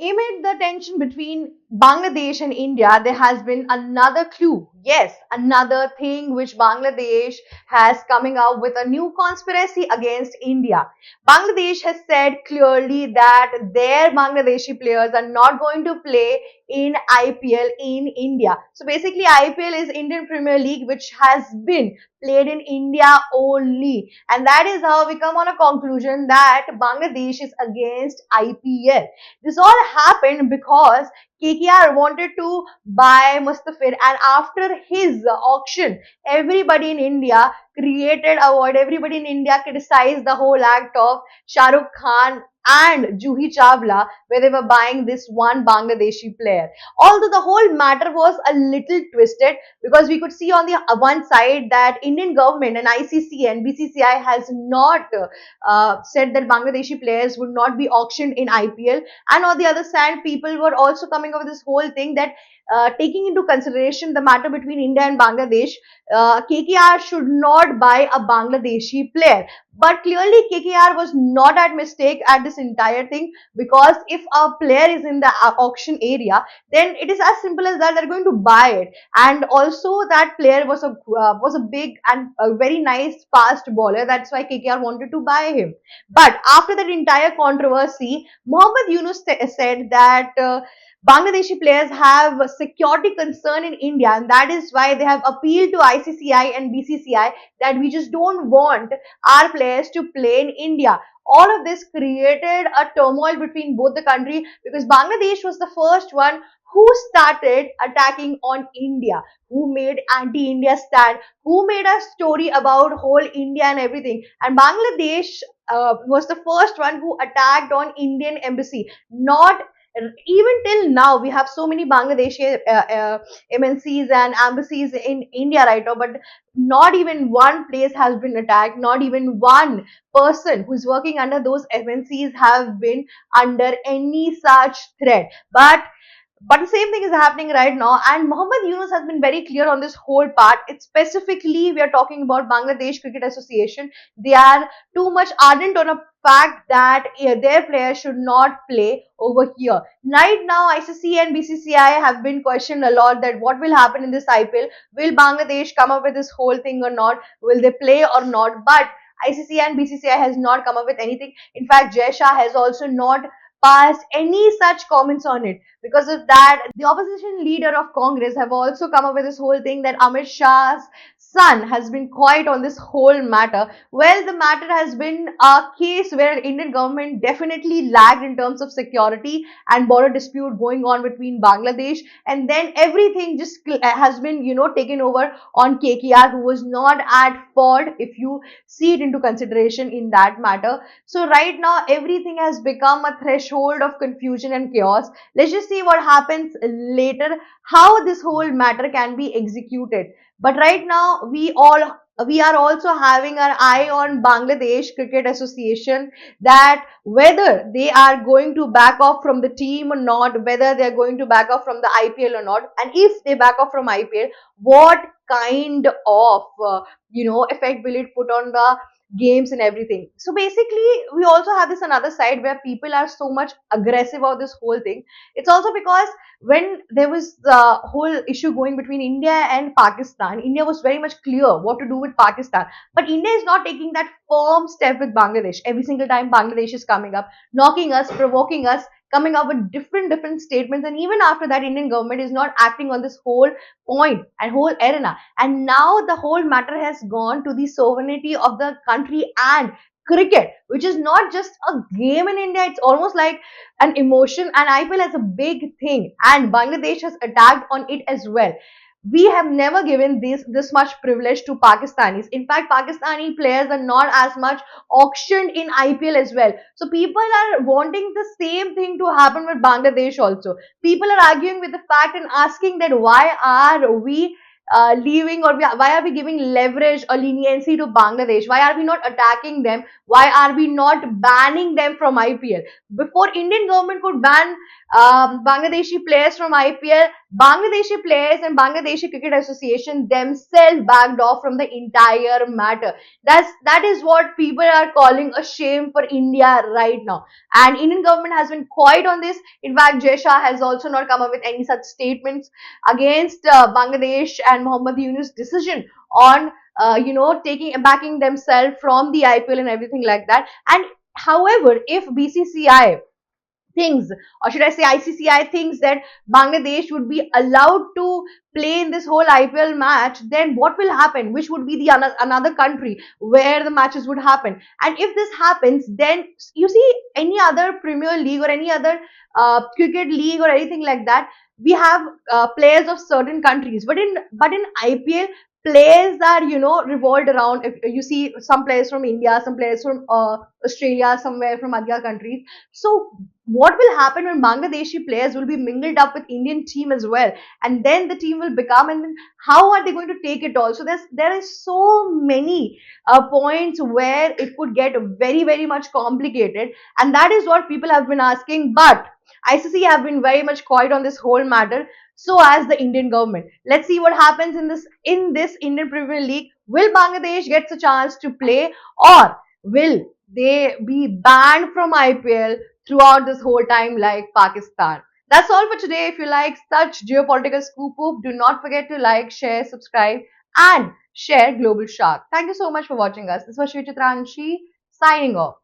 Amid the tension between Bangladesh and India, there has been another clue. Yes, another thing which Bangladesh has coming out with a new conspiracy against India. Bangladesh has said clearly that their Bangladeshi players are not going to play in IPL in India. So basically, IPL is Indian Premier League, which has been played in India only. And that is how we come on a conclusion that Bangladesh is against IPL. This all happened because KKR wanted to buy Mustafir, and after his auction, everybody in India created a void. Everybody in India criticized the whole act of Shah Rukh Khan and Juhi Chawla, where they were buying this one Bangladeshi player. Although the whole matter was a little twisted, because we could see on the one side that Indian government and ICC and BCCI has not said that Bangladeshi players would not be auctioned in IPL, and on the other side, people were also coming up with this whole thing that taking into consideration the matter between India and Bangladesh, KKR should not buy a Bangladeshi player. But clearly, KKR was not at mistake at this entire thing, because if a player is in the auction area, then it is as simple as that they're going to buy it. And also, that player was a big and a very nice fast bowler. That's why KKR wanted to buy him. But after that entire controversy, Mohammad Yunus said that Bangladeshi players have a security concern in India, and that is why they have appealed to ICCI and BCCI that we just don't want our players to play in India. All of this created a turmoil between both the country, because Bangladesh was the first one who started attacking on India, who made anti-India stand, who made a story about whole India and everything. And Bangladesh was the first one who attacked on Indian embassy. Not even till now, we have so many Bangladeshi MNCs and embassies in India right now, but not even one place has been attacked. Not even one person who's working under those MNCs have been under any such threat. But the same thing is happening right now, and Mohammad Yunus has been very clear on this whole part. It's specifically, we are talking about Bangladesh Cricket Association. They are too much ardent on a fact that their players should not play over here. Right now, ICC and BCCI have been questioned a lot that what will happen in this IPL. Will Bangladesh come up with this whole thing or not? Will they play or not? But ICC and BCCI has not come up with anything. In fact, Jay Shah has also not passed any such comments on it. Because of that, the opposition leader of Congress have also come up with this whole thing that Amit Shah's son has been quiet on this whole matter. Well, the matter has been a case where Indian government definitely lagged in terms of security and border dispute going on between Bangladesh, and then everything just has been taken over on KKR, who was not at fault if you see it into consideration in that matter. So right now everything has become a threshold of confusion and chaos. Let's just see what happens later, how this whole matter can be executed. But right now we are also having our eye on Bangladesh Cricket Association, that whether they are going to back off from the team or not, whether they are going to back off from the IPL or not, and if they back off from IPL, what kind of effect will it put on the games and everything. So basically, we also have this another side where people are so much aggressive about this whole thing. It's also because when there was the whole issue going between India and Pakistan, India was very much clear what to do with Pakistan. But India is not taking that firm step with Bangladesh. Every single time Bangladesh is coming up, knocking us, provoking us, coming up with different statements, and even after that, Indian government is not acting on this whole point and whole arena. And now the whole matter has gone to the sovereignty of the country and cricket, which is not just a game in India, it's almost like an emotion, and IPL as a big thing, and Bangladesh has attacked on it as well. We have never given this much privilege to Pakistanis. In fact, Pakistani players are not as much auctioned in IPL as well. So people are wanting the same thing to happen with Bangladesh also. People are arguing with the fact and asking that why are we leaving, or why are we giving leverage or leniency to Bangladesh? Why are we not attacking them? Why are we not banning them from IPL? Before Indian government could ban Bangladeshi players from IPL, Bangladeshi players and Bangladeshi Cricket Association themselves backed off from the entire matter. That is what people are calling a shame for India right now. And Indian government has been quiet on this. In fact, Jay Shah has also not come up with any such statements against Bangladesh and Mohammad Yunus' decision on taking backing themselves from the IPL and everything like that. And however, if BCCI thinks, or should I say ICCI thinks that Bangladesh would be allowed to play in this whole IPL match, then what will happen? Which would be the another country where the matches would happen? And if this happens, then you see any other Premier League or any other cricket league or anything like that, we have players of certain countries, but in IPL, players are revolved around. If you see some players from India, some players from Australia, somewhere from other countries. So what will happen when Bangladeshi players will be mingled up with Indian team as well, and then the team will become, and then how are they going to take it all? So there is so many points where it could get very very much complicated, and that is what people have been asking. But ICC have been very much quiet on this whole matter. So as the Indian government, let's see what happens in this Indian Premier League. Will Bangladesh gets a chance to play, or will they be banned from IPL throughout this whole time like Pakistan? That's all for today. If you like such geopolitical scoop, do not forget to like, share, subscribe, and share Global Shark. Thank you so much for watching us. This was Shri Chitranshi signing off.